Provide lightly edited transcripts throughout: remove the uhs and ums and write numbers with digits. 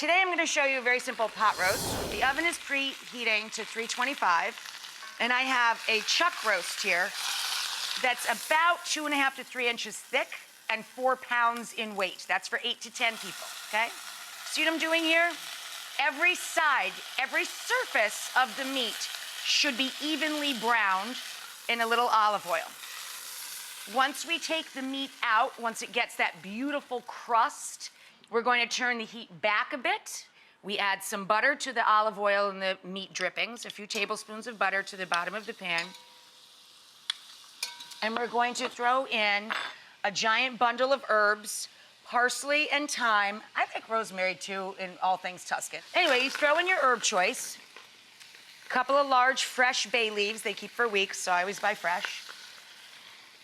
Today I'm gonna show you a very simple pot roast. The oven is preheating to 325, and I have a chuck roast here that's about 2.5 to 3 inches thick and 4 pounds in weight. That's for 8 to 10 people, okay? See what I'm doing here? Every side, every surface of the meat should be evenly browned in a little olive oil. Once we take the meat out, once it gets that beautiful crust, we're going to turn the heat back a bit. We add some butter to the olive oil and the meat drippings, a few tablespoons of butter to the bottom of the pan. And we're going to throw in a giant bundle of herbs, parsley and thyme. I like rosemary too in all things Tuscan. Anyway, you throw in your herb choice. A couple of large fresh bay leaves. They keep for weeks, so I always buy fresh.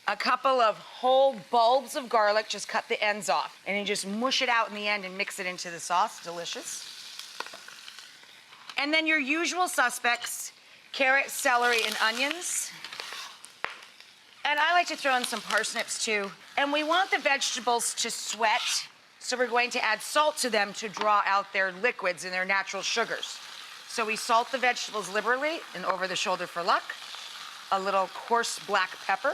A couple of whole bulbs of garlic, just cut the ends off. And you just mush it out in the end and mix it into the sauce, delicious. And then your usual suspects, carrot, celery, and onions. And I like to throw in some parsnips too. And we want the vegetables to sweat, so we're going to add salt to them to draw out their liquids and their natural sugars. So we salt the vegetables liberally and over the shoulder for luck. A little coarse black pepper.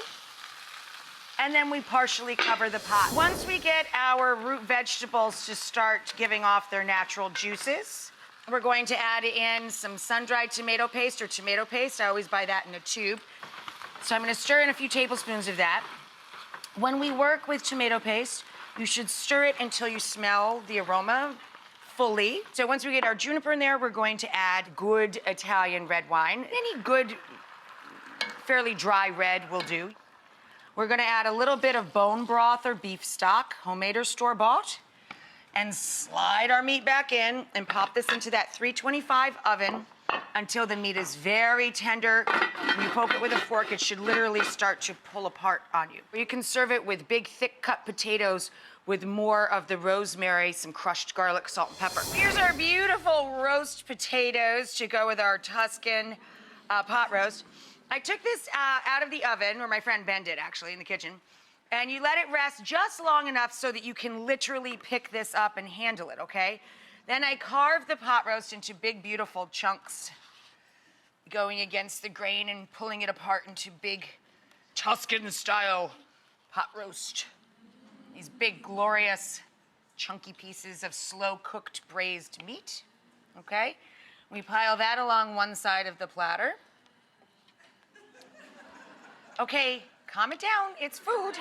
And then we partially cover the pot. Once we get our root vegetables to start giving off their natural juices, we're going to add in some sun-dried tomato paste or tomato paste. I always buy that in a tube. So I'm gonna stir in a few tablespoons of that. When we work with tomato paste, you should stir it until you smell the aroma fully. So once we get our juniper in there, we're going to add good Italian red wine. Any good, fairly dry red will do. We're gonna add a little bit of bone broth or beef stock, homemade or store-bought, and slide our meat back in and pop this into that 325 oven until the meat is very tender. When you poke it with a fork, it should literally start to pull apart on you. You can serve it with big, thick cut potatoes with more of the rosemary, some crushed garlic, salt, and pepper. Here's our beautiful roast potatoes to go with our Tuscan pot roast. I took this out of the oven, or my friend Ben did actually, in the kitchen, and you let it rest just long enough so that you can literally pick this up and handle it, okay? Then I carved the pot roast into big, beautiful chunks, going against the grain and pulling it apart into big Tuscan-style pot roast. These big, glorious, chunky pieces of slow-cooked braised meat, okay? We pile that along one side of the platter. Okay, calm it down, it's food.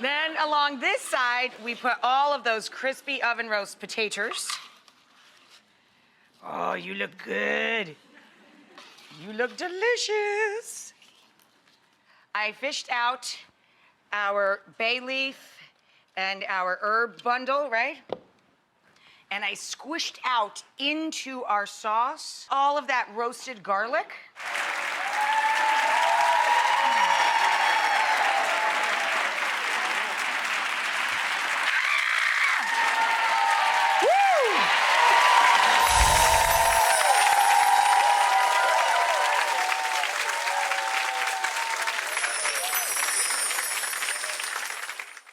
Then along this side, we put all of those crispy oven roast potatoes. Oh, you look good. You look delicious. I fished out our bay leaf and our herb bundle, right? And I squished out into our sauce all of that roasted garlic.